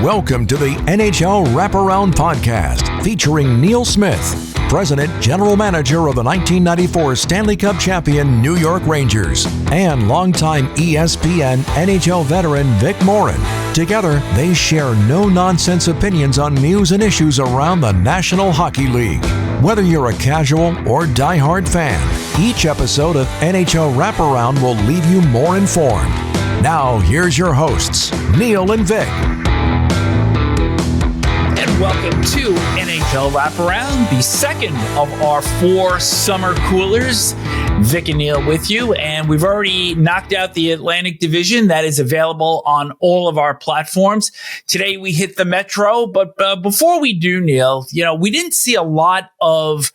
Welcome to the NHL Wraparound podcast featuring Neil Smith, President General Manager of the 1994 Stanley Cup champion New York Rangers, and longtime ESPN NHL veteran Vic Morren. Together, they share no-nonsense opinions on news and issues around the National Hockey League. Whether you're a casual or diehard fan, each episode of NHL Wraparound will leave you more informed. Now, here's your hosts, Neil and Vic. And welcome to NHL Wraparound, the second of our 4 summer coolers. Vic and Neil with you, and we've already knocked out the Atlantic Division. That is available on all of our platforms. Today we hit the Metro, but before we do, Neil, we didn't see a lot of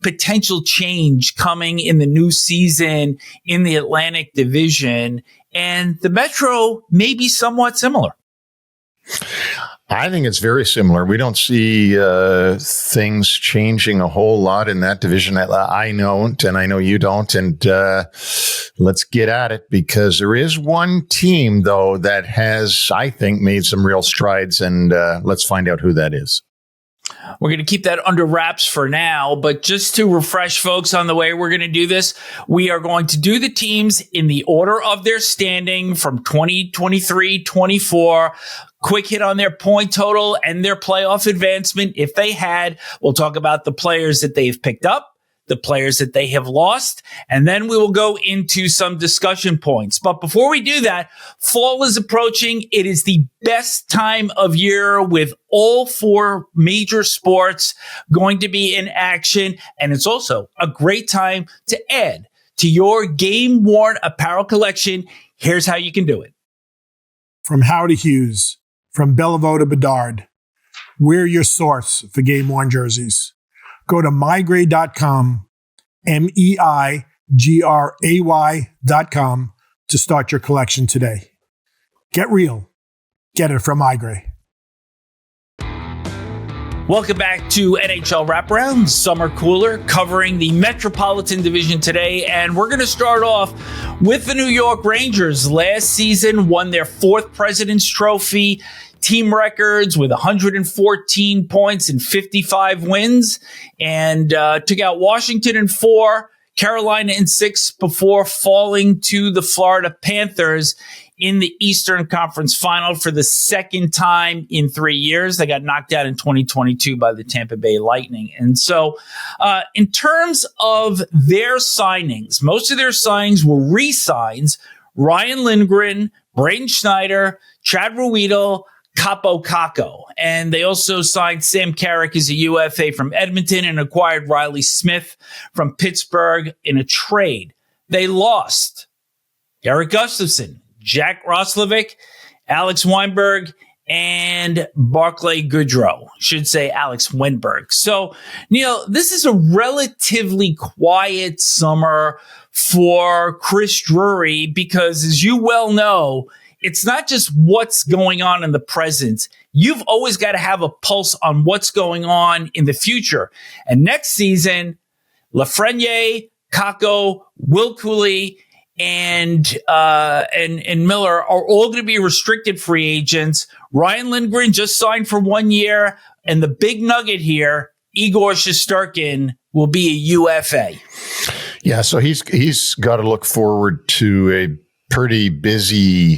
potential change coming in the new season in the Atlantic Division, and the Metro may be somewhat similar. I think it's very similar. We don't see things changing a whole lot in that division. I don't, and I know you don't. And let's get at it, because there is one team, though, that has, I think, made some real strides. And let's find out who that is. We're going to keep that under wraps for now, but just to refresh folks on the way we're going to do this, we are going to do the teams in the order of their standing from 2023-24. Quick hit on their point total and their playoff advancement if they had. We'll talk about the players that they've picked up, the players that they have lost, and then we will go into some discussion points. But before we do that, fall is approaching. It is the best time of year with all 4 major sports going to be in action, and it's also a great time to add to your game-worn apparel collection. Here's how you can do it. From Howe to Hughes, from Bellevue to Bedard, we're your source for game-worn jerseys. Go to mygray.com, MEIGRAY.com to start your collection today. Get real. Get it from iGray. Welcome back to NHL Wraparound, Summer Cooler, covering the Metropolitan Division today. And we're going to start off with the New York Rangers. Last season won their 4th President's Trophy, team records with 114 points and 55 wins, and took out Washington in 4, Carolina in 6 before falling to the Florida Panthers in the Eastern Conference Final for the second time in 3 years. They got knocked out in 2022 by the Tampa Bay Lightning. And so in terms of their signings, most of their signings were re-signs. Ryan Lindgren, Braden Schneider, Chad Ruedel, Capo Caco. And they also signed Sam Carrick as a UFA from Edmonton and acquired Riley Smith from Pittsburgh in a trade. They lost Eric Gustafsson, Jack Roslovic, Alex Weinberg, and Barclay Goodrow. Should say Alex Wenberg. So, Neil, this is a relatively quiet summer for Chris Drury because, as you well know, it's not just what's going on in the present. You've always got to have a pulse on what's going on in the future. And next season, Lafreniere, Kakko, Will Cooley, and Miller are all going to be restricted free agents. Ryan Lindgren just signed for 1 year. And the big nugget here, Igor Shesterkin will be a UFA. Yeah, so he's got to look forward to a pretty busy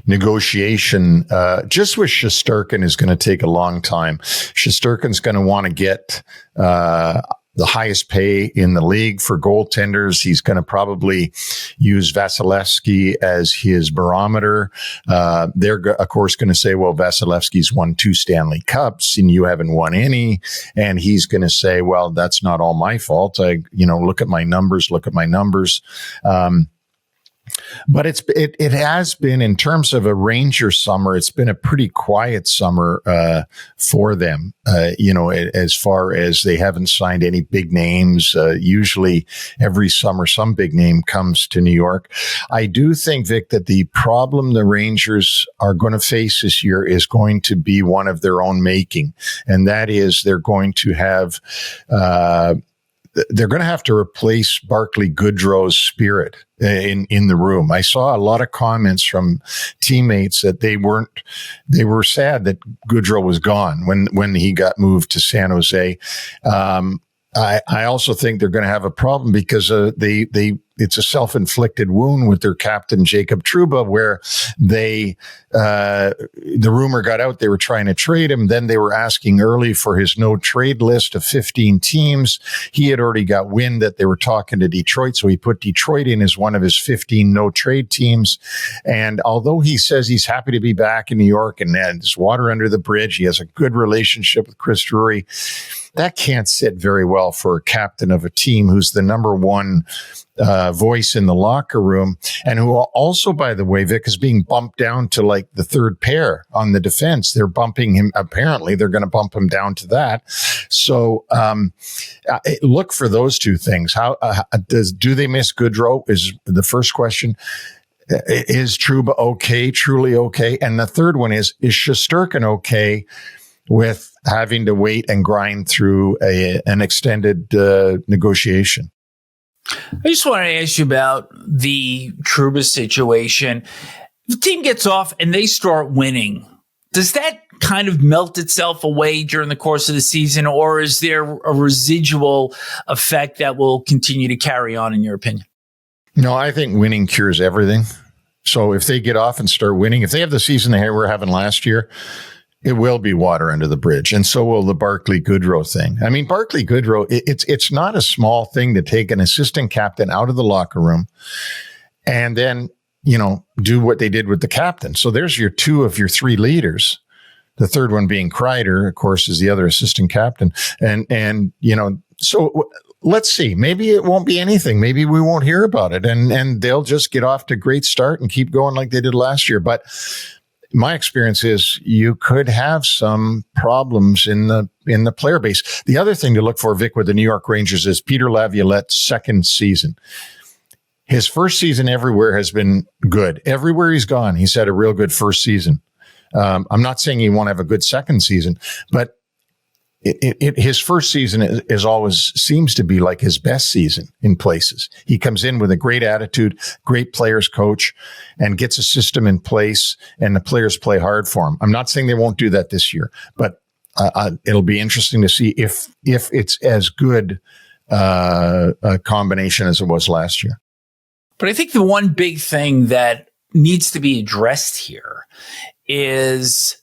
negotiation. Just with Shesterkin is going to take a long time. Shesterkin's going to want to get the highest pay in the league for goaltenders. He's going to probably use Vasilevsky as his barometer. They're, of course, going to say, well, Vasilevsky's won 2 Stanley Cups and you haven't won any. And he's going to say, well, that's not all my fault. Look at my numbers. But it has been, in terms of a Ranger summer, it's been a pretty quiet summer for them. As far as they haven't signed any big names. Usually every summer some big name comes to New York. I do think, Vic, that the problem the Rangers are going to face this year is going to be one of their own making, and that is they're going to have they're going to have to replace Barclay Goodrow's spirit in the room. I saw a lot of comments from teammates that they were sad that Goodrow was gone when he got moved to San Jose. I also think they're going to have a problem because it's a self-inflicted wound with their captain, Jacob Trouba, where the rumor got out they were trying to trade him. Then they were asking early for his no trade list of 15 teams. He had already got wind that they were talking to Detroit, so he put Detroit in as one of his 15 no trade teams. And although he says he's happy to be back in New York and there's water under the bridge, he has a good relationship with Chris Drury. That can't sit very well for a captain of a team who's the number one voice in the locker room, and who also, by the way, Vic, is being bumped down to like the third pair on the defense. They're bumping him. Apparently, they're going to bump him down to that. So look for those two things. How do they miss Goodrow? Is the first question. Is Trouba okay? Truly okay? And the third one is Shesterkin okay with having to wait and grind through an extended negotiation? I just want to ask you about the Trouba situation. If the team gets off and they start winning, does that kind of melt itself away during the course of the season, or is there a residual effect that will continue to carry on, in your opinion? No, I think winning cures everything. So if they get off and start winning, if they have the season they were having last year, it will be water under the bridge, and so will the Barclay Goodrow thing. I mean, Barclay Goodrow, it's not a small thing to take an assistant captain out of the locker room and then, do what they did with the captain. So there's your two of your three leaders. The third one being Kreider, of course, is the other assistant captain. And so let's see. Maybe it won't be anything. Maybe we won't hear about it, and they'll just get off to a great start and keep going like they did last year. But my experience is you could have some problems in the player base. The other thing to look for, Vic, with the New York Rangers is Peter Laviolette's second season. His first season everywhere has been good. Everywhere he's gone, he's had a real good first season. I'm not saying he won't have a good second season, but his first season is always seems to be like his best season in places. He comes in with a great attitude, great players coach, and gets a system in place, and the players play hard for him. I'm not saying they won't do that this year, but it'll be interesting to see if it's as good a combination as it was last year. But I think the one big thing that needs to be addressed here is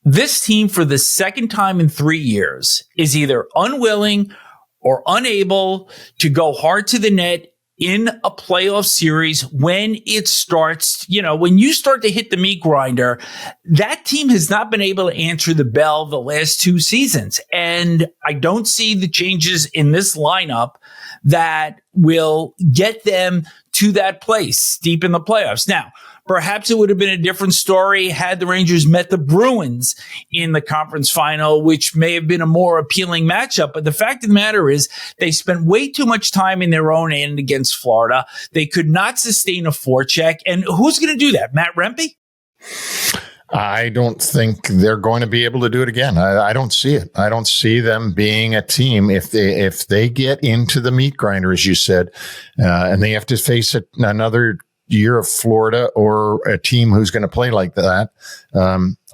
this team, for the second time in 3 years, is either unwilling or unable to go hard to the net in a playoff series when it starts. When you start to hit the meat grinder, that team has not been able to answer the bell the last two seasons. And I don't see the changes in this lineup that will get them to that place deep in the playoffs. Now, perhaps it would have been a different story had the Rangers met the Bruins in the conference final, which may have been a more appealing matchup. But the fact of the matter is they spent way too much time in their own end against Florida. They could not sustain a forecheck. And who's going to do that? Matt Rempe? I don't think they're going to be able to do it again. I don't see it. I don't see them being a team if they get into the meat grinder, as you said, and they have to face another year of Florida or a team who's going to play like that.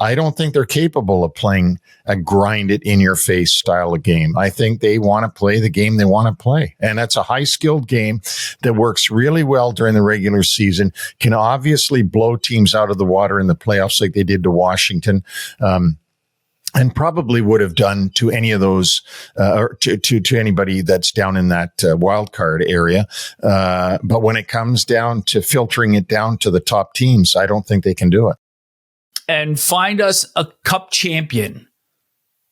I don't think they're capable of playing a grind it in your face style of game. I think they want to play the game they want to play. And that's a high skilled game that works really well during the regular season, can obviously blow teams out of the water in the playoffs like they did to Washington. And probably would have done to any of those, or to anybody that's down in that wild card area. But when it comes down to filtering it down to the top teams, I don't think they can do it. And find us a cup champion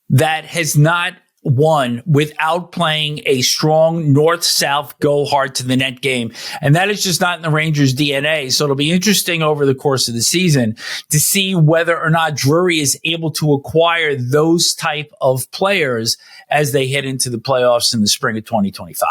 that has not won without playing a strong north-south go hard to the net game. And that is just not in the Rangers' DNA. So it'll be interesting over the course of the season to see whether or not Drury is able to acquire those type of players as they head into the playoffs in the spring of 2025.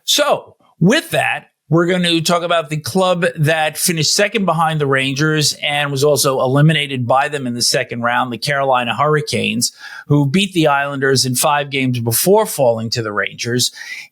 So with that, We're going to talk about the club that finished second behind the Rangers and was also eliminated by them in the second round, the Carolina Hurricanes, who beat the Islanders in 5 games before falling to the Rangers.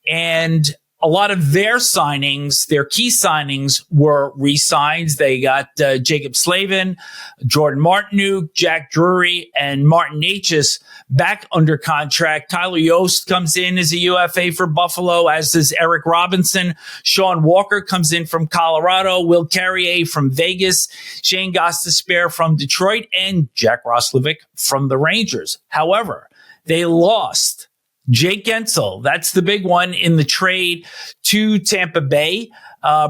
And a lot of their signings, their key signings, were re-signs. They got Jacob Slavin, Jordan Martinook, Jack Drury, and Martin Necas back under contract. Tyler Yost comes in as a UFA for Buffalo, as does Eric Robinson. Sean Walker comes in from Colorado. Will Carrier from Vegas. Shane Gostisbehere from Detroit. And Jack Roslovic from the Rangers. However, they lost Jake Guentzel, that's the big one in the trade to Tampa Bay.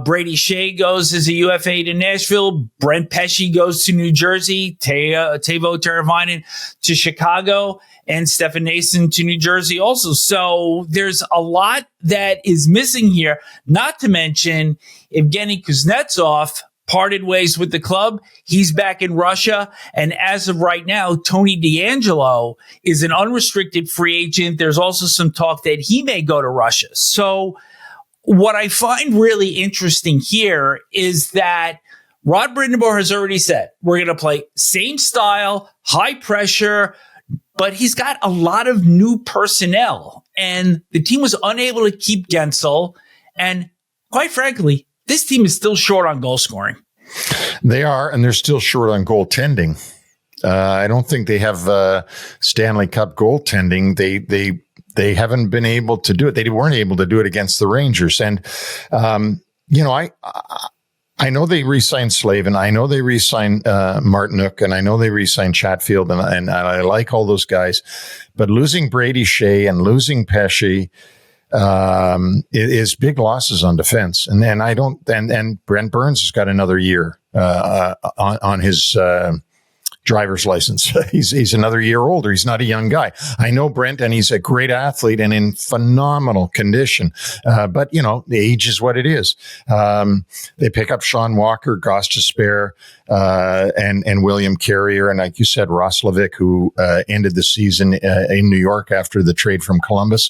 Brady Shea goes as a UFA to Nashville. Brent Pesce goes to New Jersey. Teuvo Teravainen to Chicago. And Stefan Nason to New Jersey also. So there's a lot that is missing here, not to mention Evgeny Kuznetsov parted ways with the club. He's back in Russia. And as of right now, Tony DeAngelo is an unrestricted free agent. There's also some talk that he may go to Russia. So what I find really interesting here is that Rod Brind'Amour has already said, we're going to play same style, high pressure, but he's got a lot of new personnel. And the team was unable to keep Guentzel. And quite frankly, this team is still short on goal scoring. They are, and they're still short on goaltending. I don't think they have Stanley Cup goaltending. They haven't been able to do it. They weren't able to do it against the Rangers. And I know they re-signed Slavin. I know they re-signed Martinook, and I know they re-signed Chatfield, and I like all those guys. But losing Brady Shea and losing Pesce is big losses on defense. And then and Brent Burns has got another year on his driver's license. He's another year older. He's not a young guy. I know Brent, and he's a great athlete and in phenomenal condition. But the age is what it is. They pick up Sean Walker, Gostisbehere, and William Carrier. And like you said, Roslovic, who ended the season in New York after the trade from Columbus.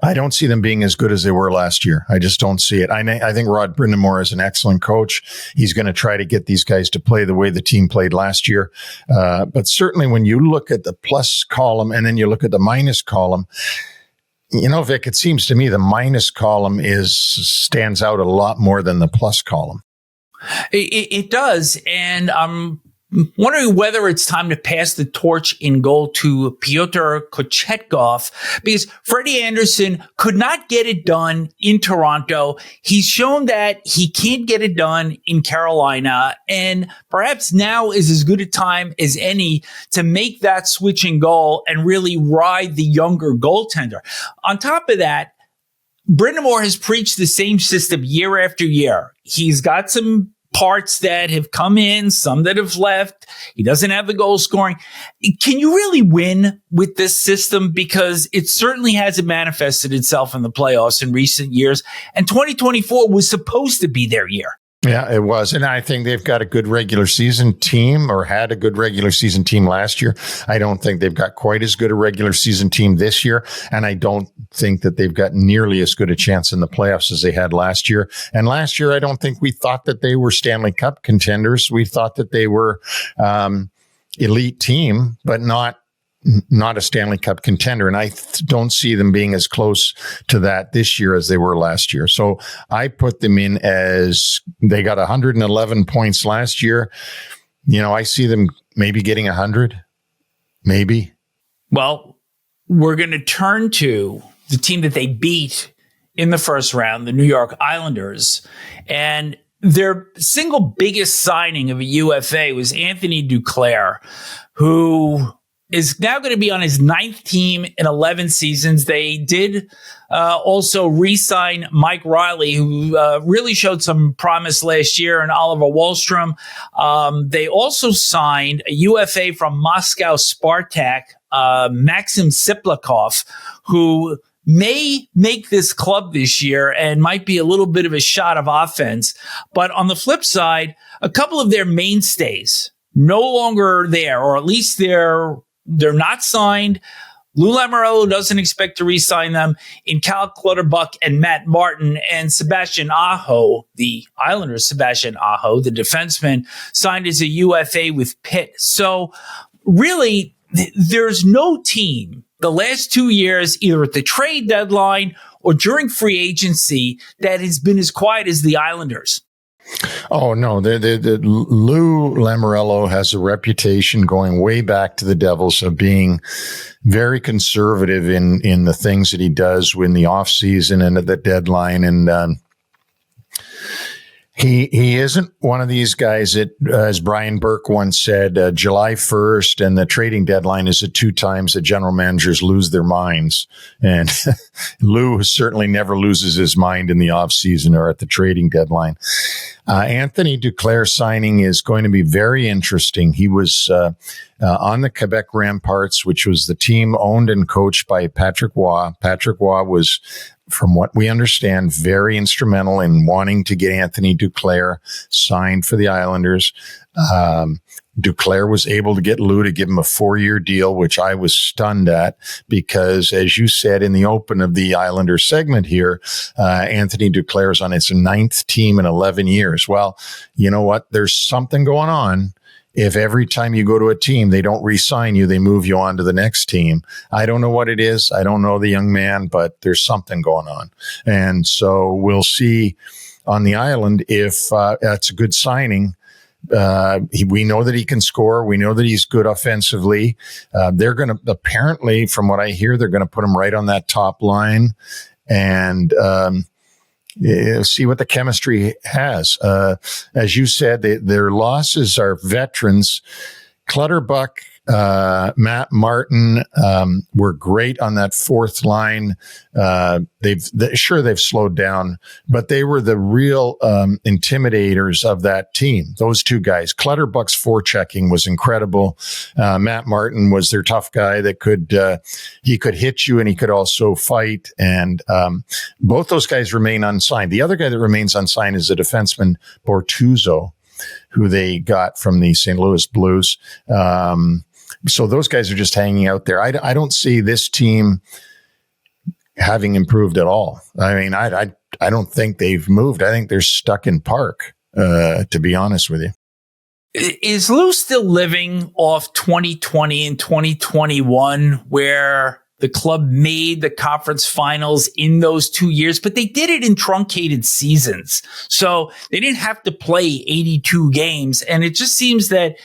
I don't see them being as good as they were last year. I just don't see it. I think Rod Brind'Amour is an excellent coach. He's going to try to get these guys to play the way the team played last year. But certainly when you look at the plus column and then you look at the minus column, Vic, it seems to me the minus column stands out a lot more than the plus column. It does. And I'm wondering whether it's time to pass the torch in goal to Pyotr Kochetkov, because Freddie Anderson could not get it done in Toronto. He's shown that he can't get it done in Carolina, and perhaps now is as good a time as any to make that switch in goal and really ride the younger goaltender. On top of that, Brind'Amour has preached the same system year after year. He's got some parts that have come in, some that have left. He doesn't have the goal scoring. Can you really win with this system? Because it certainly hasn't manifested itself in the playoffs in recent years. And 2024 was supposed to be their year. Yeah, it was. And I think they've got a good regular season team, or had a good regular season team last year. I don't think they've got quite as good a regular season team this year. And I don't think that they've got nearly as good a chance in the playoffs as they had last year. And last year, I don't think we thought that they were Stanley Cup contenders. We thought that they were elite team, but not a Stanley Cup contender. And I don't see them being as close to that this year as they were last year. So I put them in as they got 111 points last year. I see them maybe getting 100, maybe. Well, we're going to turn to the team that they beat in the first round, the New York Islanders. And their single biggest signing of a UFA was Anthony Duclair, who is now going to be on his 9th team in 11 seasons. They did also re-sign Mike Riley, who really showed some promise last year, and Oliver Wahlstrom. They also signed a UFA from Moscow Spartak, Maxim Siplakov, who may make this club this year and might be a little bit of a shot of offense. But on the flip side, a couple of their mainstays no longer there, or at least they're not signed. Lou Lamoriello doesn't expect to re-sign them. In Cal Clutterbuck and Matt Martin and Sebastian Aho, the Islanders' Sebastian Aho, the defenseman, signed as a UFA with Pitt. So really, there's no team the last 2 years, either at the trade deadline or during free agency, that has been as quiet as the Islanders. Oh, no. The Lou Lamoriello has a reputation going way back to the Devils of being very conservative in the things that he does in the offseason and at the deadline. And he isn't one of these guys that, as Brian Burke once said, July 1st and the trading deadline is the two times that general managers lose their minds. And Lou certainly never loses his mind in the offseason or at the trading deadline. Anthony Duclair signing is going to be very interesting. He was on the Quebec Ramparts, which was the team owned and coached by Patrick Waugh. Patrick Waugh was, from what we understand, very instrumental in wanting to get Anthony Duclair signed for the Islanders. Duclair was able to get Lou to give him a 4-year deal, which I was stunned at because, as you said in the open of the Islander segment here, Anthony Duclair is on his 9th team in 11 years. Well, you know what? There's something going on. If every time you go to a team, they don't re-sign you, they move you on to the next team. I don't know what it is. I don't know the young man, but there's something going on. And so we'll see on the island if that's a good signing. We know that he can score. We know that he's good offensively. They're going to, apparently, from what I hear, they're going to put him right on that top line and see what the chemistry has. As you said, their losses are veterans. Clutterbuck, Matt Martin were great on that fourth line. They've slowed down, but they were the real intimidators of that team. Those two guys. Clutterbuck's forechecking was incredible. Matt Martin was their tough guy that could hit you and he could also fight. And both those guys remain unsigned. The other guy that remains unsigned is a defenseman, Bortuzzo, who they got from the St. Louis Blues. So those guys are just hanging out there. I don't see this team having improved at all. I mean, I don't think they've moved. I think they're stuck in park, to be honest with you. Is Lou still living off 2020 and 2021 where the club made the conference finals in those 2 years, but they did it in truncated seasons. So they didn't have to play 82 games. And it just seems that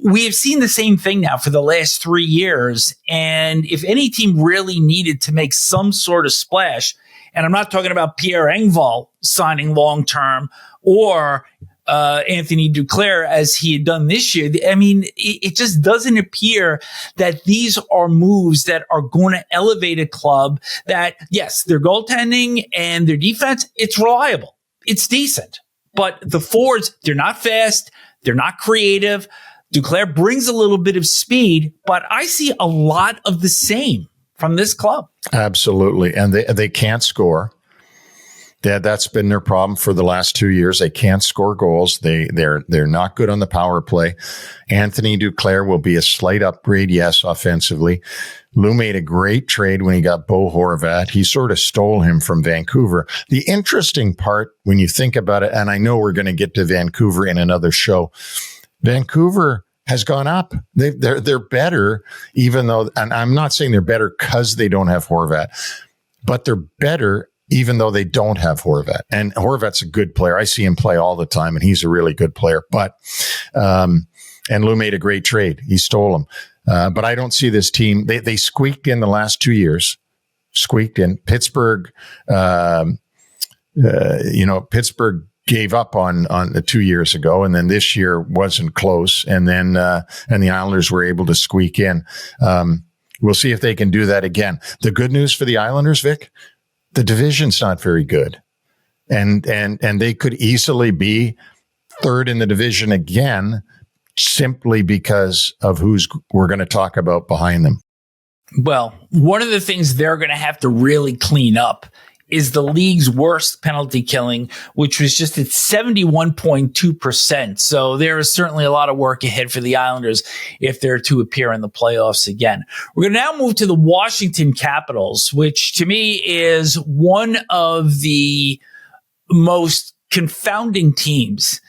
we have seen the same thing now for the last 3 years. And if any team really needed to make some sort of splash, and I'm not talking about Pierre Engvall signing long-term or Anthony Duclair as he had done this year. I mean, it just doesn't appear that these are moves that are going to elevate a club that, yes, their goaltending and their defense, it's reliable. It's decent. But the forwards, they're not fast. They're not creative. Duclair brings a little bit of speed, but I see a lot of the same from this club. Absolutely. And they can't score. That's been their problem for the last 2 years. They can't score goals. They're not good on the power play. Anthony Duclair will be a slight upgrade, yes, offensively. Lou made a great trade when he got Bo Horvat. He sort of stole him from Vancouver. The interesting part when you think about it, and I know we're going to get to Vancouver in another show, Vancouver has gone up. They're better, even though, and I'm not saying they're better because they don't have Horvat, but they're better even though they don't have Horvat. And Horvat's a good player. I see him play all the time, and he's a really good player. But and Lou made a great trade. He stole him. But I don't see this team. They squeaked in the last 2 years. Squeaked in. Pittsburgh, Pittsburgh gave up on the 2 years ago, and then this year wasn't close. And then and the Islanders were able to squeak in. We'll see if they can do that again. The good news for the Islanders, Vic, the division's not very good. And they could easily be third in the division again, simply because of who's we're going to talk about behind them. Well, one of the things they're going to have to really clean up is the league's worst penalty killing, which was just at 71.2%. So there is certainly a lot of work ahead for the Islanders if they're to appear in the playoffs again. We're going to now move to the Washington Capitals, which to me is one of the most confounding teams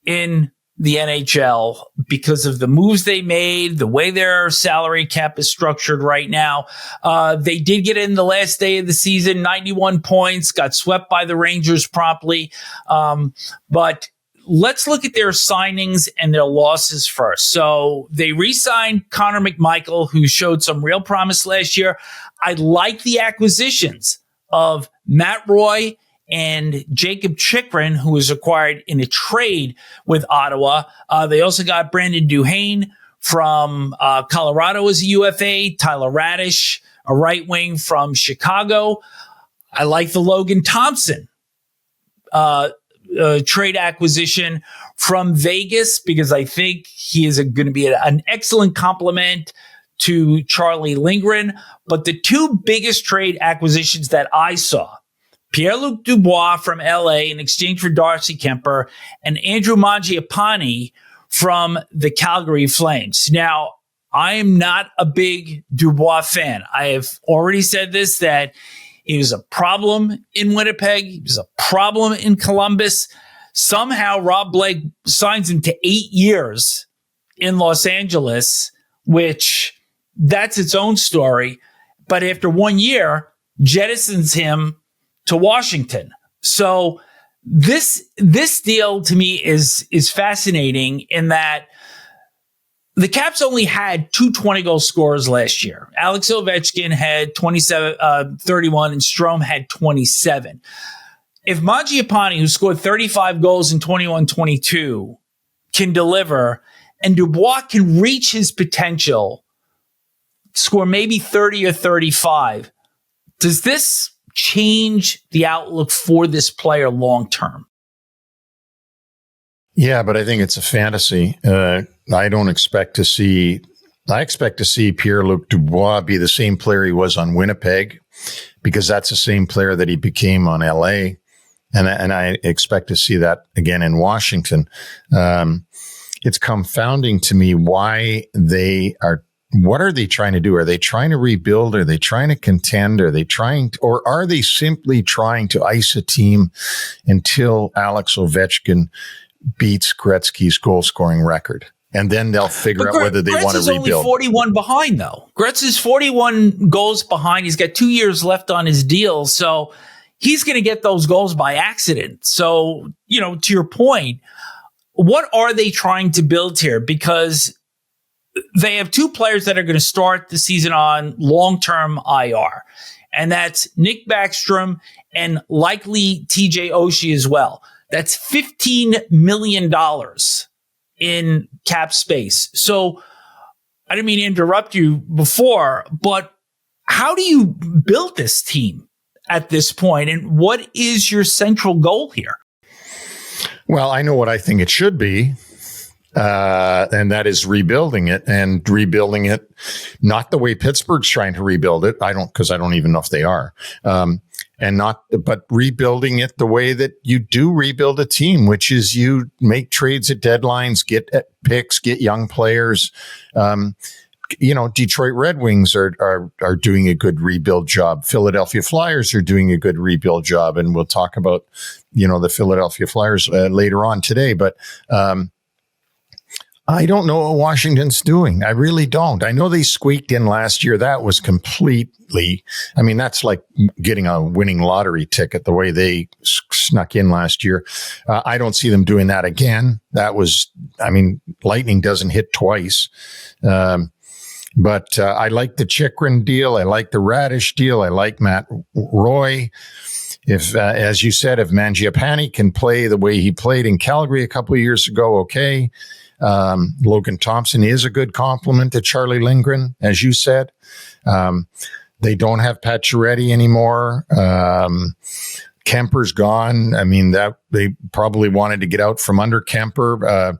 in the NHL because of the moves they made, the way their salary cap is structured right now. They did get in the last day of the season, 91 points, got swept by the Rangers promptly. But let's look at their signings and their losses first. So they re-signed Connor McMichael, who showed some real promise last year. I like the acquisitions of Matt Roy and Jacob Chikrin, who was acquired in a trade with Ottawa. They also got Brandon Duhaime from Colorado as a UFA, Tyler Radish, a right wing from Chicago. I like the Logan Thompson trade acquisition from Vegas because I think he is going to be an excellent complement to Charlie Lindgren. But the two biggest trade acquisitions that I saw, Pierre-Luc Dubois from LA in exchange for Darcy Kemper, and Andrew Mangiapane from the Calgary Flames. Now, I am not a big Dubois fan. I have already said this, that he was a problem in Winnipeg. He was a problem in Columbus. Somehow Rob Blake signs him to 8 years in Los Angeles, which that's its own story. But after 1 year, jettisons him to Washington. So this deal to me is fascinating in that the Caps only had two 20-goal scorers last year. Alex Ovechkin had 31, and Strome had 27. If Mangiapane, who scored 35 goals in 21-22, can deliver, and Dubois can reach his potential, score maybe 30 or 35, does this change the outlook for this player long term? Yeah, but I think it's a fantasy. I expect to see Pierre-Luc Dubois be the same player he was on Winnipeg, because that's the same player that he became on LA. And I expect to see that again in Washington. It's confounding to me why what are they trying to do? Are they trying to rebuild? Are they trying to contend? Or are they simply trying to ice a team until Alex Ovechkin beats Gretzky's goal scoring record? And then they'll figure out whether they want to rebuild. Gretz is only 41 behind, though. Gretz is 41 goals behind. He's got 2 years left on his deal. So he's going to get those goals by accident. So, to your point, what are they trying to build here? Because they have two players that are going to start the season on long-term IR, and that's Nick Backstrom and likely TJ Oshie as well. That's $15 million in cap space. So I didn't mean to interrupt you before, but how do you build this team at this point, and what is your central goal here? Well, I know what I think it should be. And that is rebuilding it, not the way Pittsburgh's trying to rebuild it. Because I don't even know if they are. But rebuilding it the way that you do rebuild a team, which is you make trades at deadlines, get picks, get young players. Detroit Red Wings are doing a good rebuild job. Philadelphia Flyers are doing a good rebuild job. And we'll talk about, the Philadelphia Flyers later on today. But, I don't know what Washington's doing. I really don't. I know they squeaked in last year. That was that's like getting a winning lottery ticket, the way they snuck in last year. I don't see them doing that again. Lightning doesn't hit twice. But I like the Chikrin deal. I like the Radish deal. I like Matt Roy. If, as you said, if Mangiapane can play the way he played in Calgary a couple of years ago, okay. Logan Thompson is a good complement to Charlie Lindgren, as you said. They don't have Pacioretty anymore. Kemper's gone. That they probably wanted to get out from under Kemper.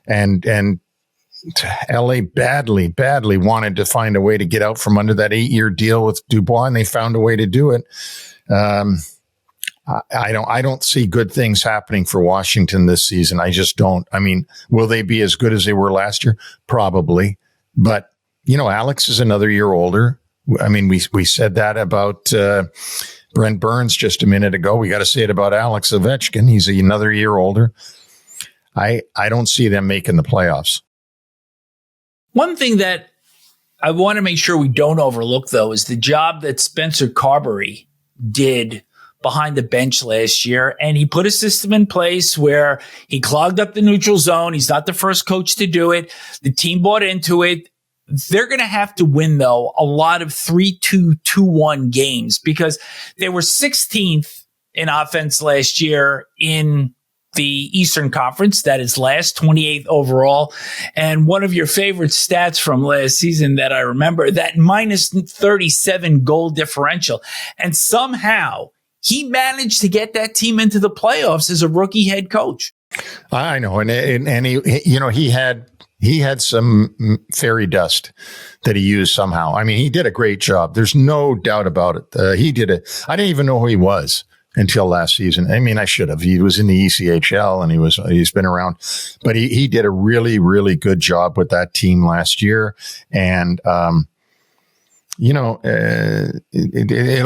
And LA badly wanted to find a way to get out from under that 8-year deal with Dubois, and they found a way to do it. I don't see good things happening for Washington this season. I just don't. I mean, will they be as good as they were last year? Probably. But, Alex is another year older. I mean, we said that about Brent Burns just a minute ago. We got to say it about Alex Ovechkin. He's another year older. I don't see them making the playoffs. One thing that I want to make sure we don't overlook, though, is the job that Spencer Carberry did behind the bench last year. And he put a system in place where he clogged up the neutral zone. He's not the first coach to do it. The team bought into it. They're going to have to win, though, a lot of 3-2, 2-1 games because they were 16th in offense last year in the Eastern Conference. That is last, 28th overall. And one of your favorite stats from last season that I remember, that minus 37 goal differential. And somehow he managed to get that team into the playoffs as a rookie head coach. I know. And he had some fairy dust that he used somehow. I mean, he did a great job. There's no doubt about it. He did it. I didn't even know who he was until last season. I mean, I should have. He was in the ECHL and he's been around, but he did a really, really good job with that team last year. And, it'll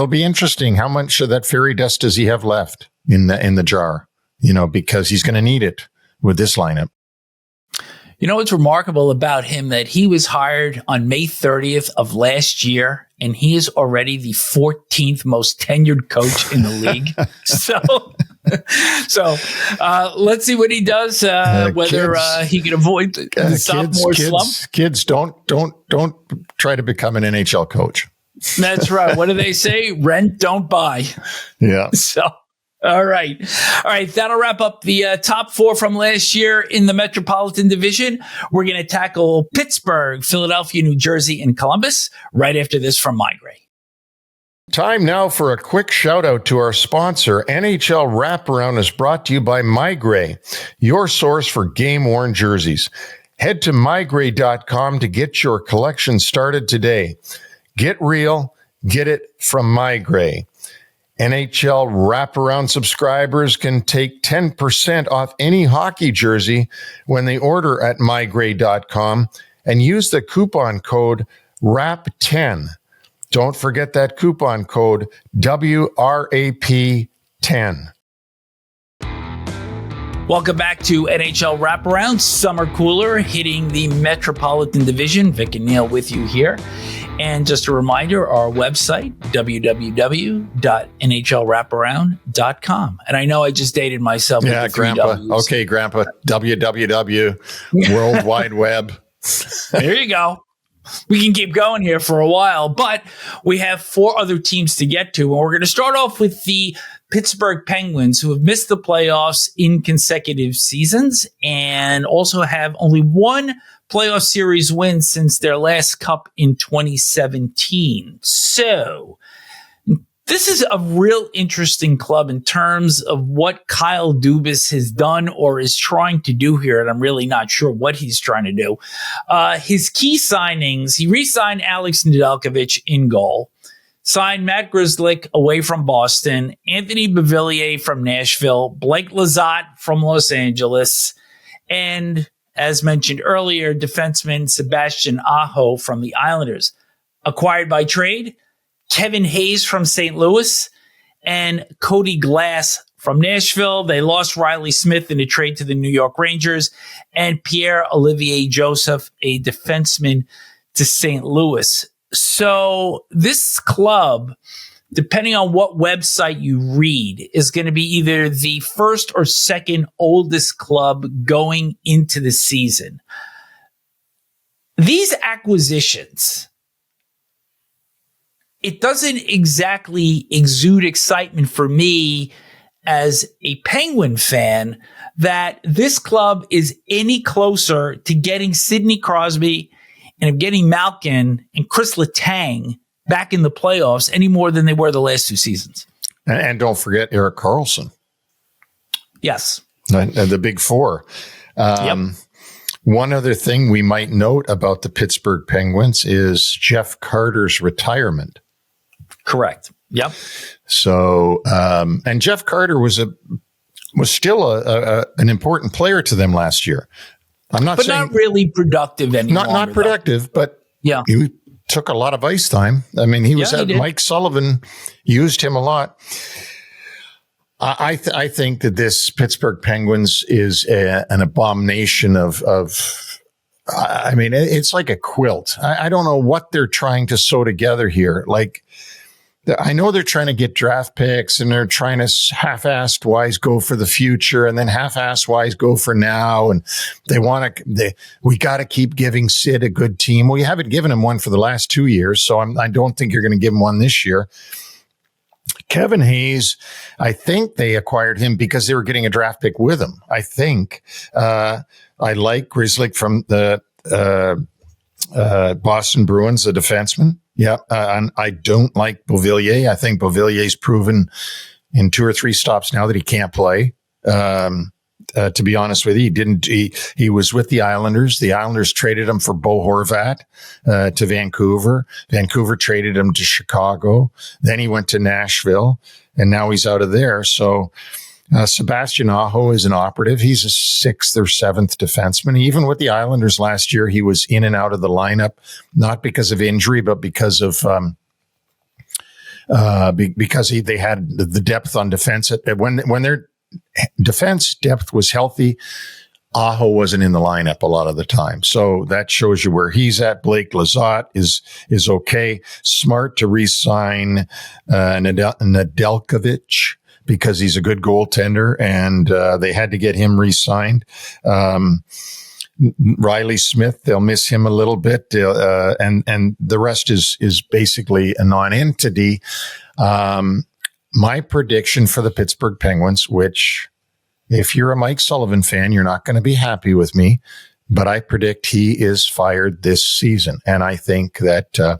be interesting. How much of that fairy dust does he have left in the jar? Because he's going to need it with this lineup. What's remarkable about him that he was hired on May 30th of last year, and he is already the 14th most tenured coach in the league. So let's see what he does. Whether he can avoid the sophomore slump. Kids, don't try to become an NHL coach. That's right. What do they say? Rent, don't buy. Yeah. So. All right. That'll wrap up the top four from last year in the Metropolitan Division. We're going to tackle Pittsburgh, Philadelphia, New Jersey, and Columbus right after this from Migray. Time now for a quick shout out to our sponsor. NHL Wraparound is brought to you by Migray, your source for game-worn jerseys. Head to migray.com to get your collection started today. Get real, get it from Migray. NHL Wraparound subscribers can take 10% off any hockey jersey when they order at mygray.com and use the coupon code WRAP10. Don't forget that coupon code WRAP10. Welcome back to NHL Wraparound. Summer cooler hitting the Metropolitan Division. Vic and Neil with you here. And just a reminder, our website, www.nhlwraparound.com. And I know I just dated myself. Yeah, with the Grandpa. Okay, Grandpa. www. World Wide Web. There you go. We can keep going here for a while, but we have four other teams to get to. And we're going to start off with the Pittsburgh Penguins, who have missed the playoffs in consecutive seasons and also have only one playoff series win since their last cup in 2017. So this is a real interesting club in terms of what Kyle Dubious has done or is trying to do here. And I'm really not sure what he's trying to do. His key signings, he re-signed Alex Nedeljkovic in goal, signed Matt Grzelcyk away from Boston, Anthony Beauvillier from Nashville, Blake Lizotte from Los Angeles, and as mentioned earlier, defenseman Sebastian Aho from the Islanders. Acquired by trade, Kevin Hayes from St. Louis and Cody Glass from Nashville. They lost Riley Smith in a trade to the New York Rangers and Pierre-Olivier Joseph, a defenseman, to St. Louis. So this club, depending on what website you read, is going to be either the first or second oldest club going into the season. These acquisitions, it doesn't exactly exude excitement for me as a Penguin fan that this club is any closer to getting Sidney Crosby and of getting Malkin and Chris Letang back in the playoffs any more than they were the last two seasons. And don't forget Erik Karlsson. Yes. The big four. Yep. One other thing we might note about the Pittsburgh Penguins is Jeff Carter's retirement. Correct. Yep. So, and Jeff Carter was still an important player to them last year. I'm not saying not really productive anymore. Not productive, but yeah, he took a lot of ice time. I mean, he was Mike Sullivan used him a lot. I think that this Pittsburgh Penguins is an abomination of I mean, it's like a quilt. I don't know what they're trying to sew together here. Like, I know they're trying to get draft picks and they're trying to half-assed wise go for the future and then half-assed wise go for now. And we got to keep giving Sid a good team. Well, you haven't given him one for the last 2 years, so I don't think you're going to give him one this year. Kevin Hayes, I think they acquired him because they were getting a draft pick with him. I think I like Grzelcyk from the Boston Bruins, the defenseman. Yeah, and I don't like Beauvillier. I think Beauvillier's proven in 2 or 3 stops now that he can't play. To be honest with you, he was with the Islanders. The Islanders traded him for Bo Horvat to Vancouver. Vancouver traded him to Chicago. Then he went to Nashville, and now he's out of there. So Sebastian Aho is an operative. He's a 6th or 7th defenseman. Even with the Islanders last year, he was in and out of the lineup, not because of injury, but because of because they had the depth on defense. When their defense depth was healthy, Aho wasn't in the lineup a lot of the time. So that shows you where he's at. Blake Lizotte is okay. Smart to re-sign Nedeljkovic because he's a good goaltender, and they had to get him re-signed. Riley Smith, they'll miss him a little bit, and the rest is basically a non-entity. My prediction for the Pittsburgh Penguins, which if you're a Mike Sullivan fan, you're not going to be happy with me, but I predict he is fired this season. And I think that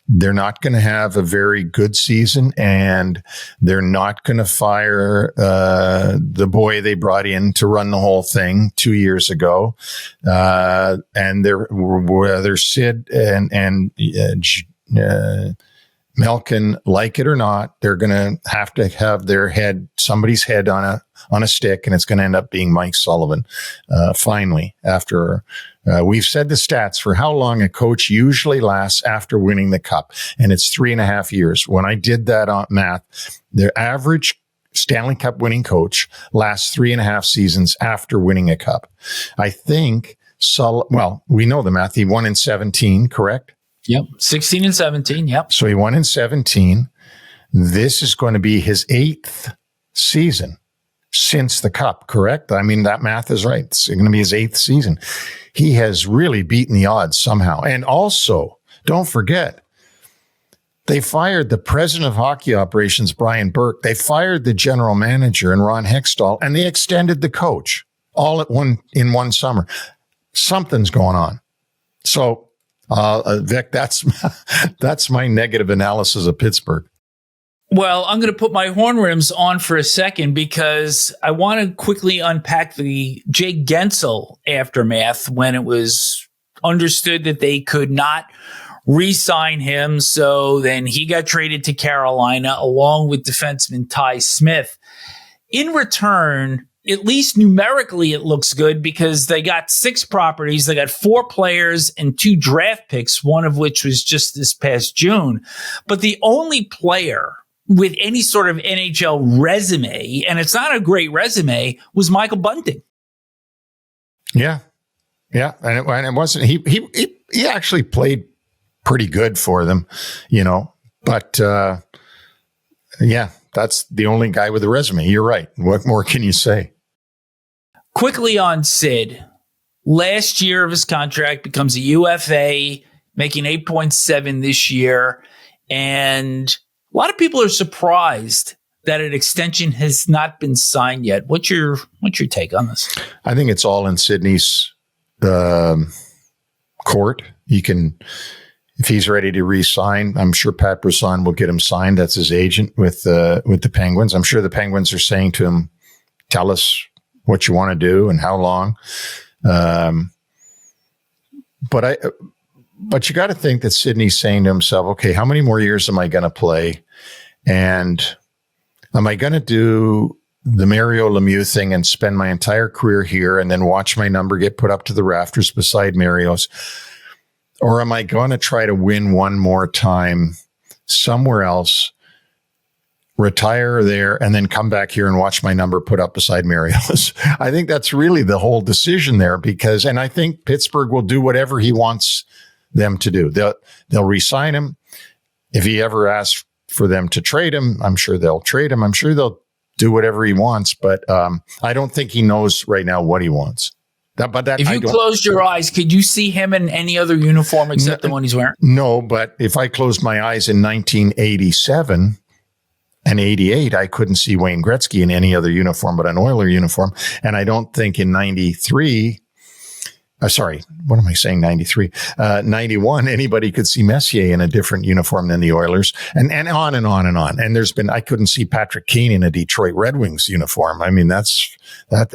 they're not going to have a very good season, and they're not going to fire the boy they brought in to run the whole thing 2 years ago. And whether Sid and Malkin like it or not, they're going to have their head, somebody's head on a stick, and it's going to end up being Mike Sullivan. Finally, after we've said the stats for how long a coach usually lasts after winning the cup, and it's 3.5 years. When I did that on math, their average Stanley Cup winning coach lasts 3.5 seasons after winning a cup. I think we know the math. He won in 17, correct? Yep. 16 and 17. Yep. So he won in 17. This is going to be his 8th season since the cup, correct? I mean, that math is right. It's going to be his 8th season. He has really beaten the odds somehow. And also, don't forget, they fired the president of hockey operations, Brian Burke. They fired the general manager, and Ron Hextall, and they extended the coach all in one summer. Something's going on. So, Vic, that's my negative analysis of Pittsburgh. Well, I'm going to put my horn rims on for a second because I want to quickly unpack the Jay Guentzel aftermath when it was understood that they could not re-sign him. So then he got traded to Carolina along with defenseman Ty Smith. In return, at least numerically, it looks good because they got 6 properties. They got 4 players and 2 draft picks, one of which was just this past June. But the only player with any sort of NHL resume, and it's not a great resume, was Michael Bunting. Yeah. Yeah. And it wasn't, he actually played pretty good for them, but, yeah, that's the only guy with a resume. You're right. What more can you say? Quickly on Sid, last year of his contract becomes a UFA, making $8.7 this year. And a lot of people are surprised that an extension has not been signed yet. What's your take on this? I think it's all in Sidney's court. He can, if he's ready to re-sign, I'm sure Pat Brisson will get him signed. That's his agent with the Penguins. I'm sure the Penguins are saying to him, tell us what you want to do and how long. But you got to think that Sidney's saying to himself, okay, how many more years am I going to play? And am I going to do the Mario Lemieux thing and spend my entire career here and then watch my number get put up to the rafters beside Mario's? Or am I going to try to win one more time somewhere else, retire there, and then come back here and watch my number put up beside Mario's? I think that's really the whole decision there and I think Pittsburgh will do whatever he wants them to do. They'll re-sign him. If he ever asks for them to trade him, I'm sure they'll trade him. I'm sure they'll do whatever he wants, but I don't think he knows right now what he wants. If you closed your eyes, could you see him in any other uniform except the one he's wearing? No, but if I closed my eyes in 1987 and 88, I couldn't see Wayne Gretzky in any other uniform but an Oiler uniform. And I don't think in 93, sorry, what am I saying? 93, 91, anybody could see Messier in a different uniform than the Oilers, and on and on and on. And I couldn't see Patrick Kane in a Detroit Red Wings uniform. I mean, that's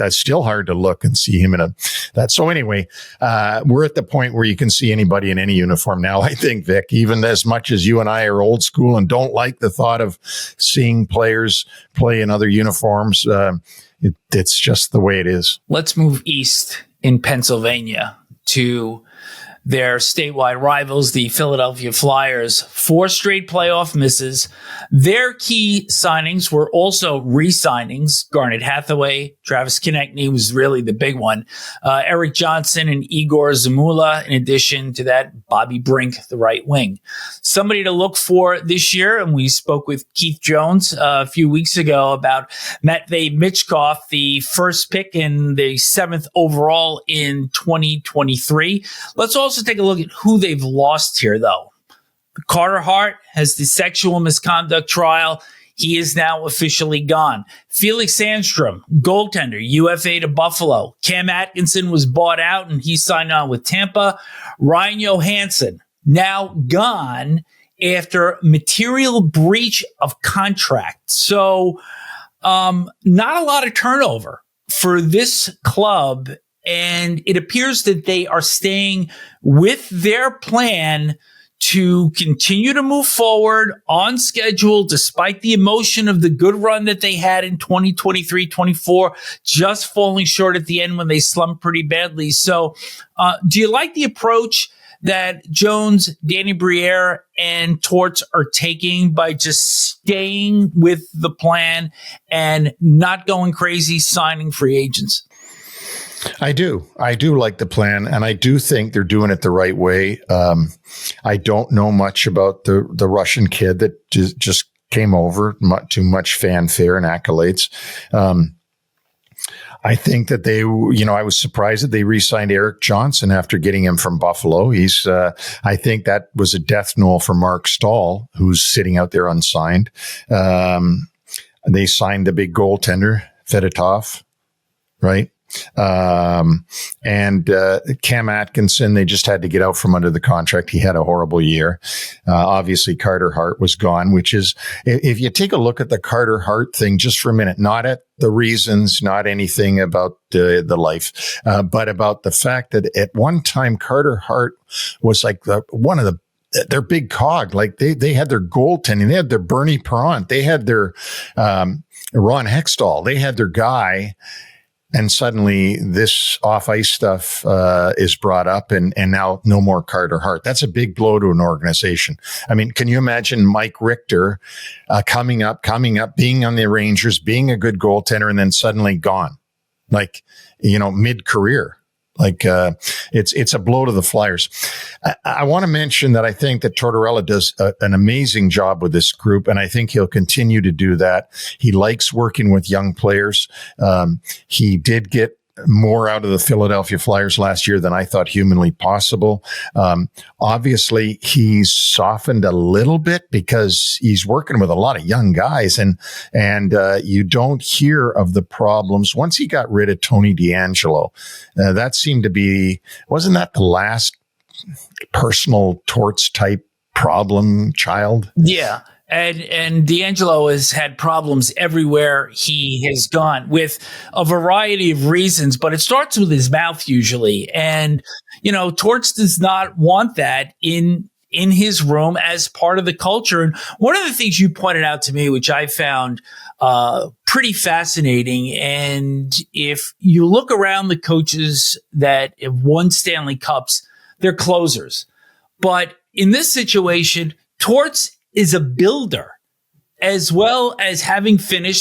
still hard to look and see him in that. So anyway, we're at the point where you can see anybody in any uniform now, I think, Vic, even as much as you and I are old school and don't like the thought of seeing players play in other uniforms. It's just the way it is. Let's move east in Pennsylvania to their statewide rivals, the Philadelphia Flyers. 4 straight playoff misses. Their key signings were also re-signings. Garnet Hathaway, Travis Konechny was really the big one. Eric Johnson and Igor Zamula. In addition to that, Bobby Brink, the right wing. Somebody to look for this year, and we spoke with Keith Jones a few weeks ago about Matvei Michkov, the first pick in the 7th overall in 2023. Let's also take a look at who they've lost here, though. Carter Hart has the sexual misconduct trial. He is now officially gone. Felix Sandstrom, goaltender, UFA to Buffalo. Cam Atkinson was bought out and he signed on with Tampa. Ryan Johansson, now gone after material breach of contract. So not a lot of turnover for this club. And it appears that they are staying with their plan to continue to move forward on schedule, despite the emotion of the good run that they had in 2023-24, just falling short at the end when they slumped pretty badly. So do you like the approach that Jones, Danny Briere, and Torts are taking by just staying with the plan and not going crazy signing free agents? I do like the plan, and I do think they're doing it the right way. I don't know much about the Russian kid that just came over, too much fanfare and accolades. I think that I was surprised that they re-signed Eric Johnson after getting him from Buffalo. I think that was a death knell for Mark Stahl, who's sitting out there unsigned. They signed the big goaltender, Fedotov, right? And Cam Atkinson, they just had to get out from under the contract. He had a horrible year. Obviously, Carter Hart was gone, which is, if you take a look at the Carter Hart thing just for a minute, not at the reasons, not anything about the life, but about the fact that at one time, Carter Hart was like one of their big cog. Like they had their goaltending, they had their Bernie Perrant, they had their Ron Hextall, they had their guy. And suddenly this off-ice stuff is brought up, and now no more Carter Hart. That's a big blow to an organization. I mean, can you imagine Mike Richter coming up, being on the Rangers, being a good goaltender, and then suddenly gone, like, mid-career? Like, it's a blow to the Flyers. I want to mention that I think that Tortorella does an amazing job with this group, and I think he'll continue to do that. He likes working with young players. He did get more out of the Philadelphia Flyers last year than I thought humanly possible. Obviously, he's softened a little bit because he's working with a lot of young guys, and you don't hear of the problems. Once he got rid of Tony DeAngelo, that seemed to be, wasn't that the last personal Torts type problem child? Yeah. And DeAngelo has had problems everywhere he has gone with a variety of reasons, but it starts with his mouth usually. And, Torts does not want that in in his room as part of the culture. And one of the things you pointed out to me, which I found pretty fascinating, and if you look around the coaches that have won Stanley Cups, they're closers. But in this situation, Torts is a builder, as well as having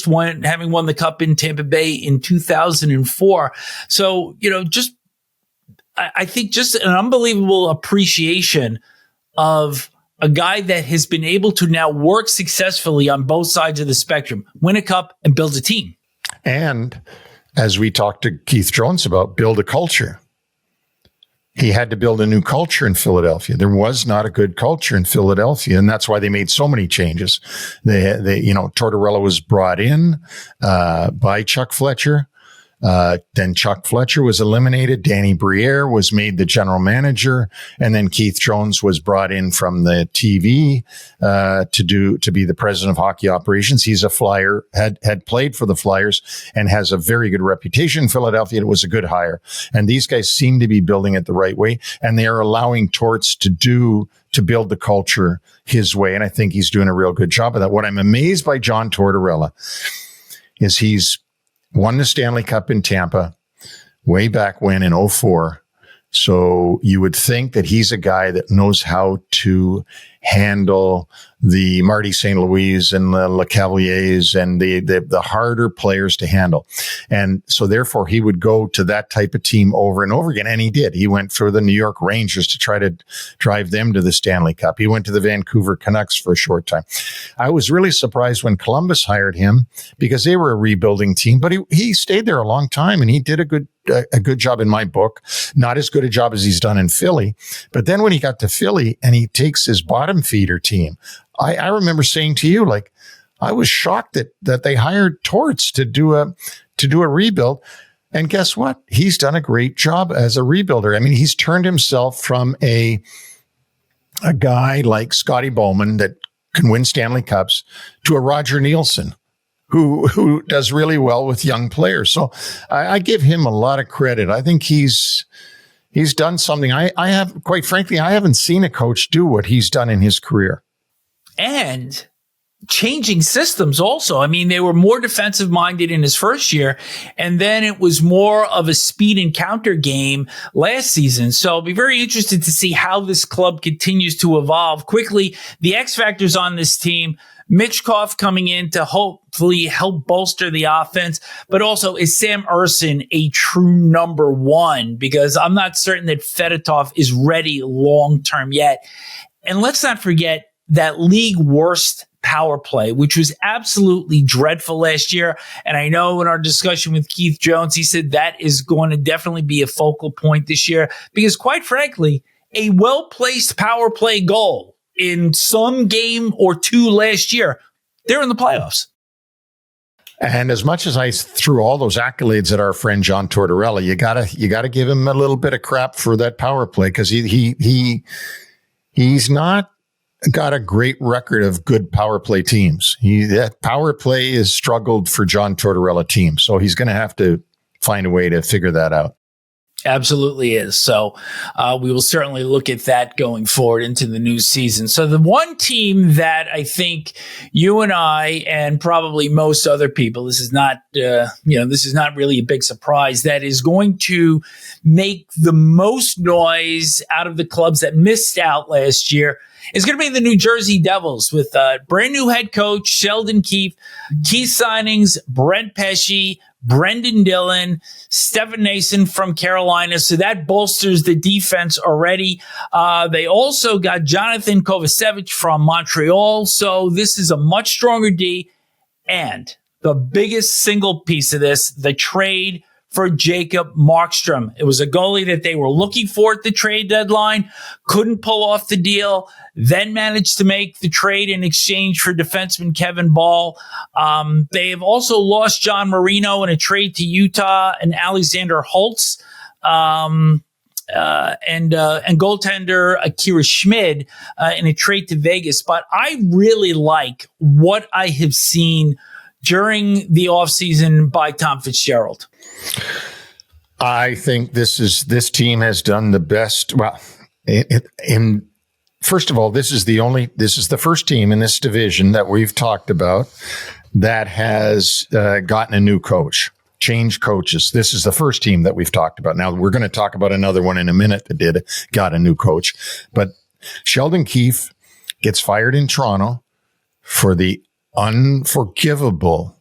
won the Cup in Tampa Bay in 2004. So, I think just an unbelievable appreciation of a guy that has been able to now work successfully on both sides of the spectrum, win a cup and build a team. And as we talked to Keith Jones about, build a culture. He had to build a new culture in Philadelphia. There was not a good culture in Philadelphia, and that's why they made so many changes. Tortorella was brought in by Chuck Fletcher. Then Chuck Fletcher was eliminated. Danny Briere was made the general manager, and then Keith Jones was brought in from the TV to be the president of hockey operations. He's a Flyer, had played for the Flyers, and has a very good reputation in Philadelphia. It was a good hire, and these guys seem to be building it the right way, and they are allowing Torts to build the culture his way, and I think he's doing a real good job of that. What I'm amazed by John Tortorella is he's won the Stanley Cup in Tampa way back when in 2004. So you would think that he's a guy that knows how to handle the Marty St. Louis and the LeCavaliers and the harder players to handle. And so therefore he would go to that type of team over and over again. And he did. He went for the New York Rangers to try to drive them to the Stanley Cup. He went to the Vancouver Canucks for a short time. I was really surprised when Columbus hired him because they were a rebuilding team, but he stayed there a long time and he did a good job in my book. Not as good a job as he's done in Philly. But then when he got to Philly and he takes his bottom feeder team, I remember saying to you, like, I was shocked that they hired Torts to do a rebuild. And guess what? He's done a great job as a rebuilder. I mean, he's turned himself from a guy like Scotty Bowman that can win Stanley Cups to a Roger Nielsen who does really well with young players. So I give him a lot of credit. I think he's done something. Quite frankly, I haven't seen a coach do what he's done in his career. And changing systems also. I mean, they were more defensive minded in his first year, and then it was more of a speed and counter game last season. So I'll be very interested to see how this club continues to evolve quickly. The X factors on this team, Mitchkov coming in to hopefully help bolster the offense, but also is Sam Ersson a true number one? Because I'm not certain that Fedotov is ready long-term yet. And let's not forget that league worst power play, which was absolutely dreadful last year. And I know in our discussion with Keith Jones, he said that is going to definitely be a focal point this year because, quite frankly, a well-placed power play goal in some game or two last year, they're in the playoffs. And as much as I threw all those accolades at our friend John Tortorella, you gotta give him a little bit of crap for that power play because he's not got a great record of good power play teams. That power play has struggled for John Tortorella teams, so he's going to have to find a way to figure that out. Absolutely is. So we will certainly look at that going forward into the new season. So the one team that I think you and I and probably most other people, this is not really a big surprise, that is going to make the most noise out of the clubs that missed out last year is going to be the New Jersey Devils with brand new head coach Sheldon Keefe, key signings Brent Pesce, Brendan Dillon, Stefan Nason from Carolina. So that bolsters the defense already. They also got Jonathan Kovacevic from Montreal. So this is a much stronger D. And the biggest single piece of this, the trade for Jacob Markstrom. It was a goalie that they were looking for at the trade deadline, couldn't pull off the deal, then managed to make the trade in exchange for defenseman Kevin Ball. They have also lost John Marino in a trade to Utah and Alexander Holtz, and goaltender Akira Schmid in a trade to Vegas. But I really like what I have seen during the offseason by Tom Fitzgerald. I think this team has done the best. Well, in first of all, this is the first team in this division that we've talked about that has gotten a new coach, changed coaches. This is the first team that we've talked about. Now, we're going to talk about another one in a minute that got a new coach. But Sheldon Keefe gets fired in Toronto for the unforgivable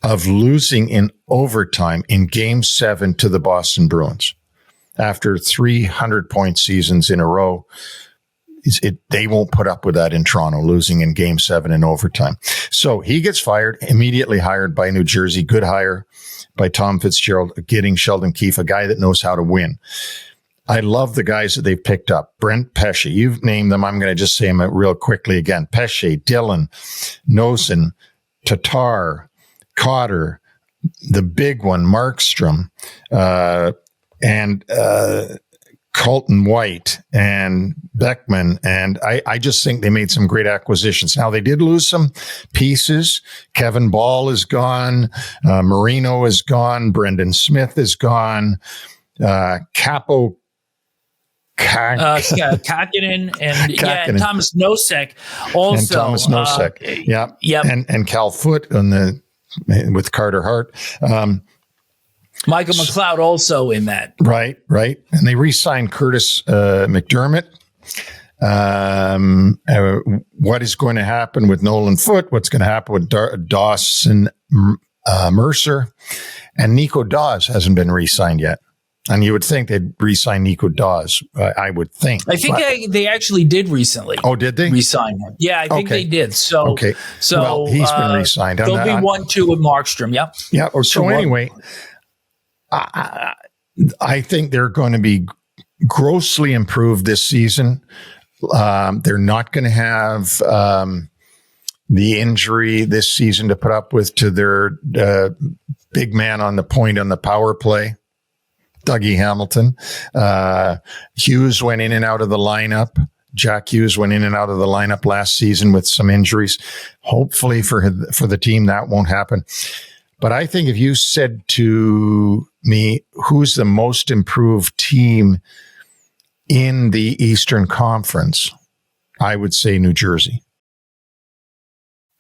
of losing in overtime in Game 7 to the Boston Bruins. After 300-point seasons in a row, they won't put up with that in Toronto, losing in Game 7 in overtime. So he gets fired, immediately hired by New Jersey. Good hire by Tom Fitzgerald, getting Sheldon Keefe, a guy that knows how to win. I love the guys that they've picked up. Brent Pesce, you've named them. I'm going to just say them real quickly again. Pesce, Dillon, Nosen, Tatar, Cotter, the big one, Markstrom, and Colton White and Beckman. And I just think they made some great acquisitions. Now, they did lose some pieces. Kevin Ball is gone. Marino is gone. Brendan Smith is gone. Capo Kakinen and Thomas Nosek also. And Thomas Nosek. Yep. And Cal Foote with Carter Hart. Michael McLeod also in that. Right. And they re-signed Curtis McDermott. What is going to happen with Nolan Foote? What's going to happen with Dawson Mercer? And Nico Dawes hasn't been re-signed yet. And you would think they'd re-sign Nico Dawes. I would think. I think they actually did recently. Oh, did they? Re-sign him. Yeah, I think they did. So, well, he's been re-signed. There'll be 1-2 with Markstrom. Yep. Yeah. So anyway, I think they're going to be grossly improved this season. They're not going to have the injury this season to put up with to their big man on the point on the power play, Dougie Hamilton. Hughes went in and out of the lineup. Jack Hughes went in and out of the lineup last season with some injuries. Hopefully for the team, that won't happen. But I think if you said to me, who's the most improved team in the Eastern Conference, I would say New Jersey.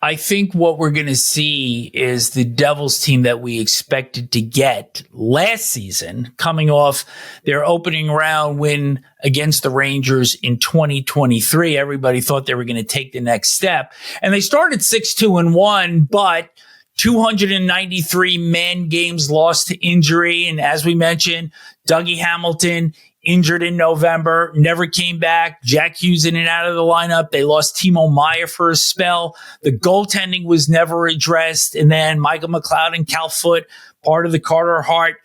I think what we're going to see is the Devils team that we expected to get last season, coming off their opening round win against the Rangers in 2023. Everybody thought they were going to take the next step. And they started 6-2-1, but 293 man games lost to injury. And as we mentioned, Dougie Hamilton injured in November, never came back. Jack Hughes in and out of the lineup. They lost Timo Meier for a spell. The goaltending was never addressed. And then Michael McLeod and Cal Foote, part of the Carter Hart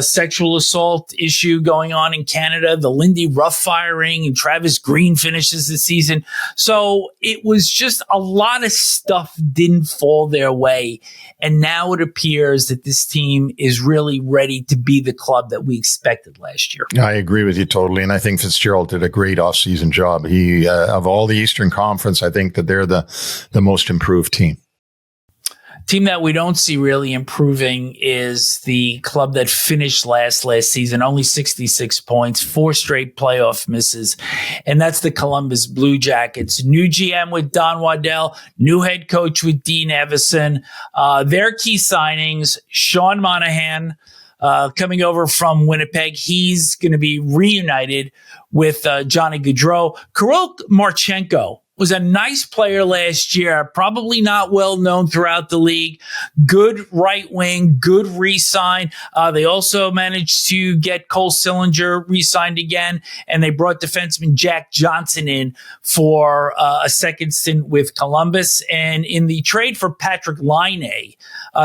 sexual assault issue going on in Canada, the Lindy Ruff firing, and Travis Green finishes the season. So it was just a lot of stuff didn't fall their way. And now it appears that this team is really ready to be the club that we expected last year. I agree with you totally. And I think Fitzgerald did a great offseason job. He, of all the Eastern Conference, I think that they're the most improved team. Team that we don't see really improving is the club that finished last season, only 66 points, 4 straight playoff misses, and that's the Columbus Blue Jackets. New GM with Don Waddell, new head coach with Dean Evison. Their key signings, Sean Monahan, coming over from Winnipeg. He's going to be reunited with Johnny Gaudreau. Kirill Marchenko was a nice player last year, probably not well known throughout the league. Good right wing, good re-sign. They also managed to get Cole Sillinger re-signed again, and they brought defenseman Jack Johnson in for a second stint with Columbus. And in the trade for Patrick Laine,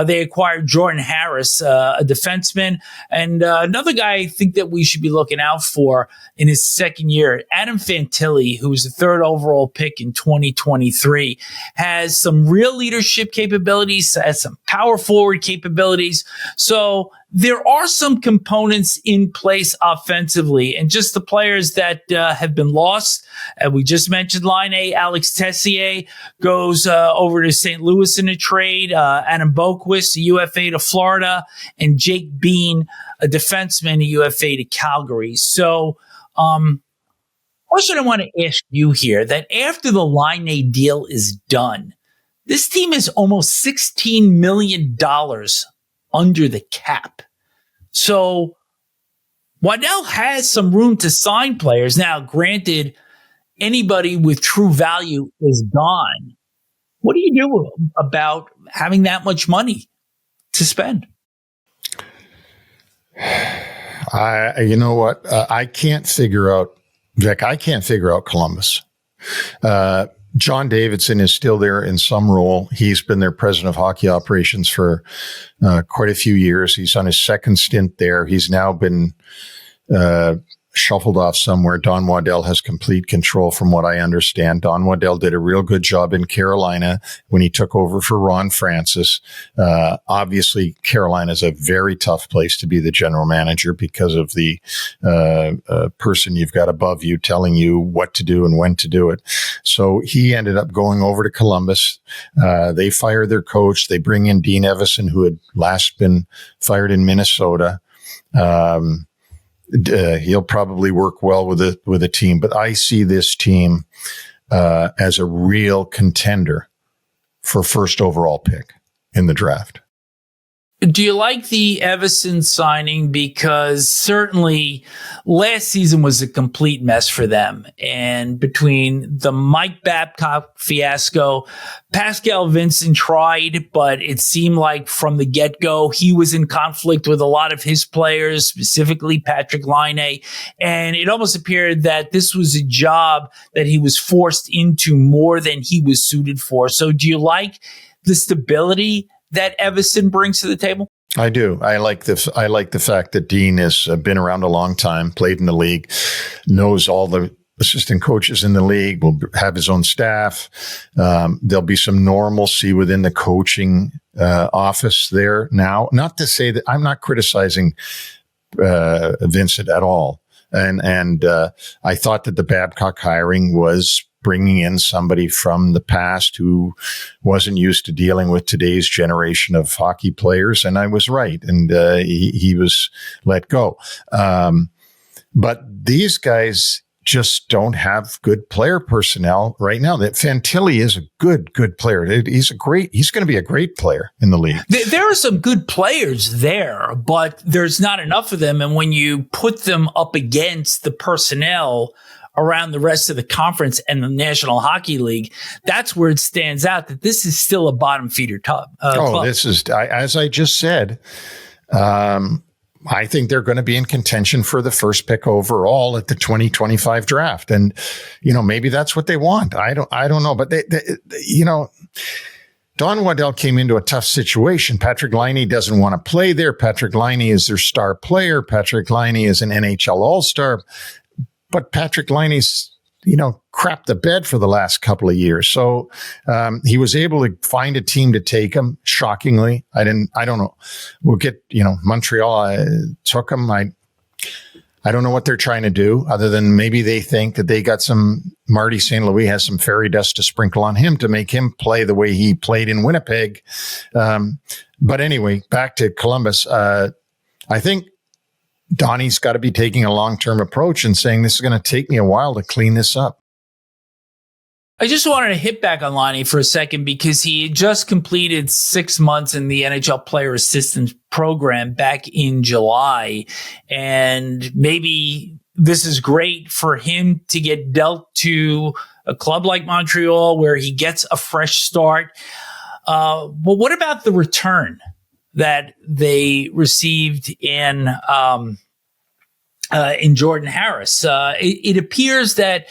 they acquired Jordan Harris, a defenseman, and another guy I think that we should be looking out for in his second year, Adam Fantilli, who was the 3rd overall pick in 2023, has some real leadership capabilities, has some power forward capabilities. So there are some components in place offensively, and just the players that have been lost. We just mentioned Laine. Alex Tessier goes over to St. Louis in a trade. Adam Boquist, a UFA to Florida, and Jake Bean, a defenseman, a UFA to Calgary. So Question I want to ask you here, that after the Laine deal is done, this team is almost $16 million under the cap. So Waddell has some room to sign players. Now, granted, anybody with true value is gone. What do you do about having that much money to spend? You know what? I can't figure out, Vic, I can't figure out Columbus. John Davidson is still there in some role. He's been their president of hockey operations for quite a few years. He's on his second stint there. He's now been shuffled off somewhere. Don Waddell has complete control from what I understand. Don Waddell did a real good job in Carolina when he took over for Ron Francis. Obviously, Carolina is a very tough place to be the general manager because of the person you've got above you telling you what to do and when to do it. So he ended up going over to Columbus. They fire their coach. They bring in Dean Evison, who had last been fired in Minnesota. He'll probably work well with a team, but I see this team as a real contender for first overall pick in the draft. Do you like the Evison signing? Because certainly last season was a complete mess for them. And between the Mike Babcock fiasco, Pascal Vincent tried, but it seemed like from the get-go, he was in conflict with a lot of his players, specifically Patrick Laine. And it almost appeared that this was a job that he was forced into more than he was suited for. So do you like the stability that Evison brings to the table? I do. I like the fact that Dean has been around a long time, played in the league, knows all the assistant coaches in the league, will have his own staff. There'll be some normalcy within the coaching office there now. Not to say that I'm not criticizing Vincent at all. And I thought that the Babcock hiring was bringing in somebody from the past who wasn't used to dealing with today's generation of hockey players. And I was right. And he was let go. But these guys just don't have good player personnel right now. That Fantilli is a good player. He's going to be a great player in the league. There are some good players there, but there's not enough of them. And when you put them up against the personnel around the rest of the conference and the National Hockey League, that's where it stands out that this is still a bottom feeder club. This is, as I just said, I think they're going to be in contention for the first pick overall at the 2025 draft. And, maybe that's what they want. I don't know, but they Don Waddell came into a tough situation. Patrick Laine doesn't want to play there. Patrick Laine is their star player. Patrick Laine is an NHL All-Star. But Patrick Laine's, crapped the bed for the last couple of years. So he was able to find a team to take him. Shockingly, I don't know. We'll get, Montreal took him. I don't know what they're trying to do other than maybe they think that they got Marty St. Louis has some fairy dust to sprinkle on him to make him play the way he played in Winnipeg. But anyway, back to Columbus. I think Donnie's got to be taking a long-term approach and saying, this is going to take me a while to clean this up. I just wanted to hit back on Laine for a second because he had just completed 6 months in the NHL Player Assistance Program back in July. And maybe this is great for him to get dealt to a club like Montreal where he gets a fresh start. But what about the return that they received in Jordan Harris? It appears that,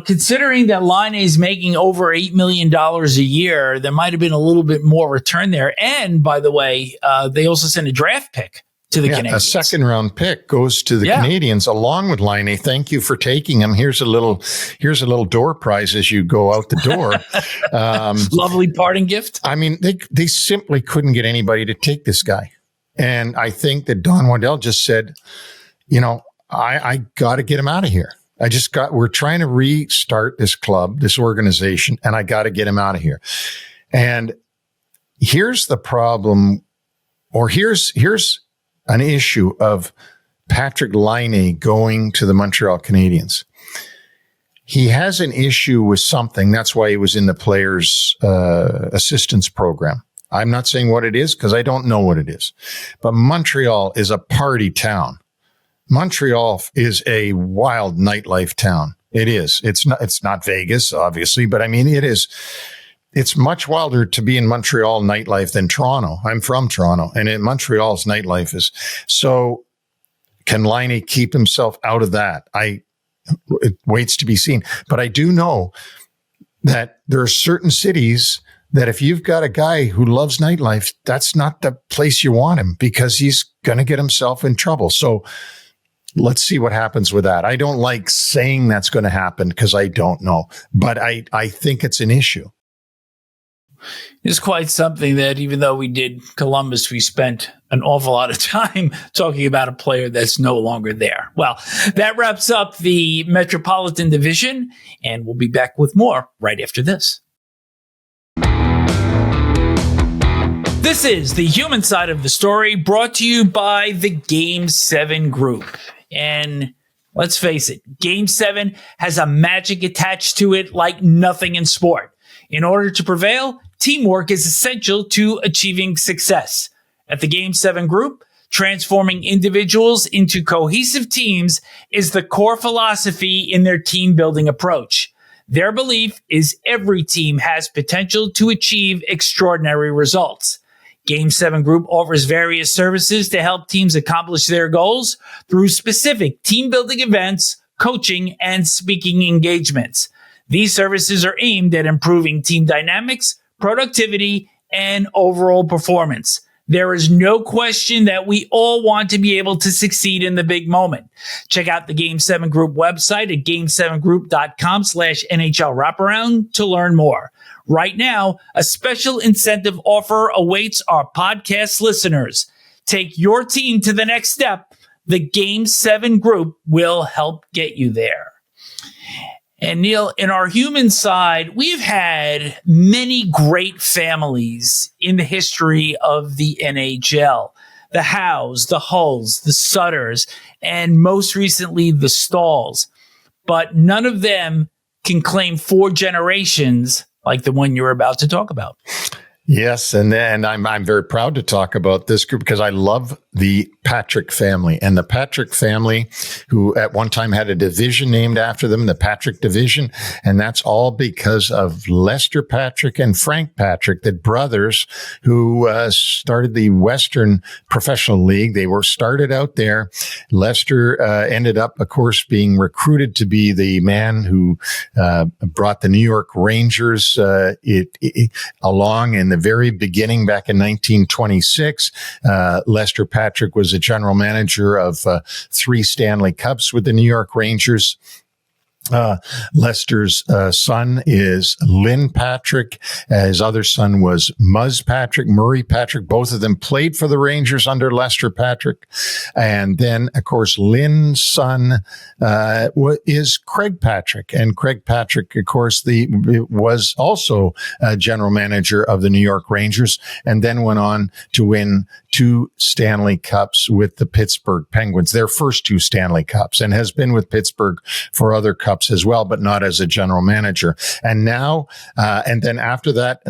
considering that Laine is making over $8 million a year, there might have been a little bit more return there. And by the way, they also sent a draft pick to the Canadiens. A second round pick goes to the Canadiens along with Laine. Thank you for taking him. Here's a little door prize as you go out the door. Lovely parting gift. I mean, they simply couldn't get anybody to take this guy. And I think that Don Waddell just said, I got to get him out of here. We're trying to restart this club, this organization, and I got to get him out of here. And here's the problem, or here's an issue of Patrick Laine going to the Montreal Canadiens. he has an issue with something. That's why he was in the players' assistance program. I'm not saying what it is because I don't know what it is. But Montreal is a party town. Montreal is a wild nightlife town. It is. It's not Vegas, obviously, but I mean, it is. It's much wilder to be in Montreal nightlife than Toronto. I'm from Toronto, and in Montreal's nightlife is so. Can Laine keep himself out of that? It waits to be seen. But I do know that there are certain cities that if you've got a guy who loves nightlife, that's not the place you want him because he's going to get himself in trouble. So let's see what happens with that. I don't like saying that's going to happen because I don't know, but I think it's an issue. It's quite something that even though we did Columbus, we spent an awful lot of time talking about a player that's no longer there. Well, that wraps up the Metropolitan Division, and we'll be back with more right after this. This is the human side of the story brought to you by the Game 7 Group. And let's face it, Game 7 has a magic attached to it like nothing in sport. In order to prevail, teamwork is essential to achieving success. At the Game 7 Group, transforming individuals into cohesive teams is the core philosophy in their team building approach. Their belief is every team has potential to achieve extraordinary results. Game 7 Group offers various services to help teams accomplish their goals through specific team building events, coaching, and speaking engagements. These services are aimed at improving team dynamics, productivity, and overall performance. There is no question that we all want to be able to succeed in the big moment. Check out the Game 7 Group website at game7group.com/NHL Wraparound to learn more. Right now, a special incentive offer awaits our podcast listeners. Take your team to the next step. The Game 7 Group will help get you there. And Neil, in our human side, we've had many great families in the history of the NHL. The Howes, the Hulls, the Sutters, and most recently the Stalls. But none of them can claim 4 generations like the one you're about to talk about. Yes, and I'm very proud to talk about this group because I love the Patrick family. And the Patrick family, who at one time had a division named after them, the Patrick Division, and that's all because of Lester Patrick and Frank Patrick, the brothers who started the Western Professional League. They were started out there. Lester ended up, of course, being recruited to be the man who brought the New York Rangers along in the very beginning back in 1926. Lester Patrick was a general manager of 3 Stanley Cups with the New York Rangers. Lester's son is Lynn Patrick. His other son was Murray Patrick. Both of them played for the Rangers under Lester Patrick. And then, of course, Lynn's son is Craig Patrick. And Craig Patrick, of course, was also general manager of the New York Rangers and then went on to win 2 Stanley Cups with the Pittsburgh Penguins, their first 2 Stanley Cups, and has been with Pittsburgh for other cups as well, but not as a general manager. And now, and then after that,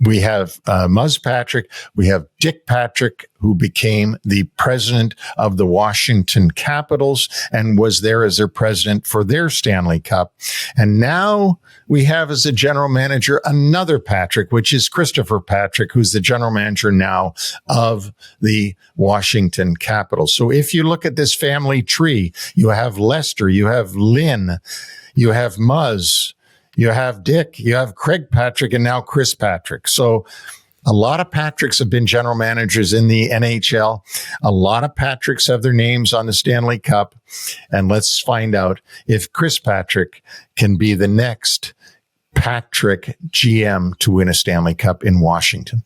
we have Muzz Patrick, we have Dick Patrick, who became the president of the Washington Capitals and was there as their president for their Stanley Cup. And now we have as a general manager another Patrick, which is Christopher Patrick, who's the general manager now of the Washington Capitals. So if you look at this family tree, you have Lester, you have Lynn, you have Muzz, you have Dick, you have Craig Patrick, and now Chris Patrick. So a lot of Patricks have been general managers in the NHL. A lot of Patricks have their names on the Stanley Cup. And let's find out if Chris Patrick can be the next Patrick GM to win a Stanley Cup in Washington.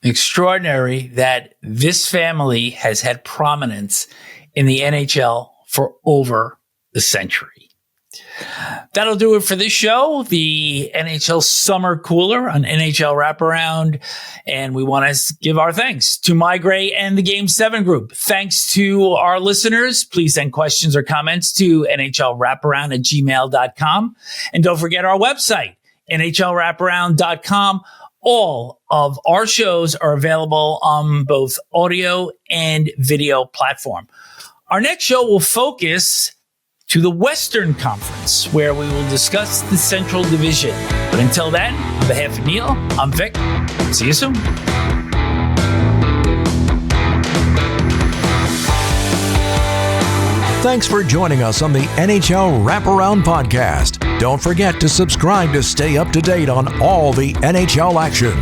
Extraordinary that this family has had prominence in the NHL for over a century. That'll do it for this show, the NHL Summer Cooler on NHL Wraparound. And we want to give our thanks to My Gray and the Game 7 group. Thanks to our listeners. Please send questions or comments to nhlwraparound@gmail.com. And don't forget our website, nhlwraparound.com. All of our shows are available on both audio and video platform. Our next show will focus to the Western Conference, where we will discuss the Central Division. But until then, on behalf of Neil, I'm Vic. See you soon. Thanks for joining us on the NHL Wraparound Podcast. Don't forget to subscribe to stay up to date on all the NHL action.